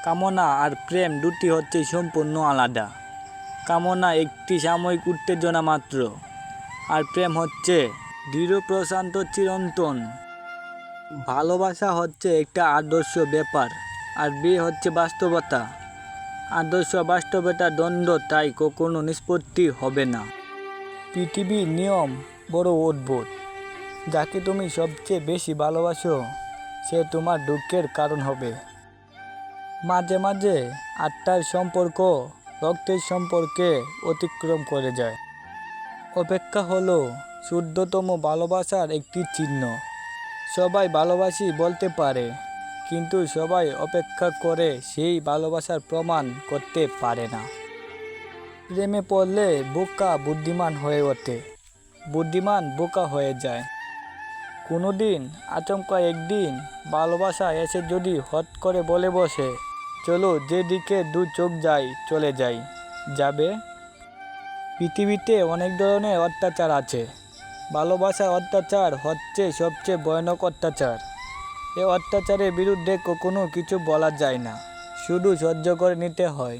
কামনা আর প্রেম দুটি হচ্ছে সম্পূর্ণ আলাদা। কামনা একটি সাময়িক উত্তেজনা মাত্র, আর প্রেম হচ্ছে দৃঢ় প্রশান্ত চিরন্তন। ভালোবাসা হচ্ছে একটা আদর্শ ব্যাপার, আর বিয়ে হচ্ছে বাস্তবতা। আদর্শ বাস্তবতার দ্বন্দ্ব তাই কখনো নিষ্পত্তি হবে না। পৃথিবীর নিয়ম বড় অদ্ভুত। যাকে তুমি সবচেয়ে বেশি ভালোবাসো সে তোমার দুঃখের কারণ হবে। মাঝে মাঝে আত্মার সম্পর্ক রক্তের সম্পর্কে অতিক্রম করে যায়। অপেক্ষা হলো শুদ্ধতম ভালোবাসার একটি চিহ্ন। সবাই ভালোবাসি বলতে পারে, কিন্তু সবাই অপেক্ষা করে সেই ভালোবাসার প্রমাণ করতে পারে না। প্রেমে পড়লে বোকা বুদ্ধিমান হয়ে ওঠে, বুদ্ধিমান বোকা হয়ে যায়। কোনোদিন আচমকা একদিন ভালোবাসা এসে যদি হট করে বলে বসে, চলো যেদিকে দু চোখ যায় চলে যাবে। পৃথিবীতে অনেক ধরনের অত্যাচার আছে। ভালোবাসার অত্যাচার হচ্ছে সবচেয়ে ভয়ানক অত্যাচার। এই অত্যাচারের বিরুদ্ধে কখনো কিছু বলা যায় না, শুধু সহ্য করে নিতে হয়।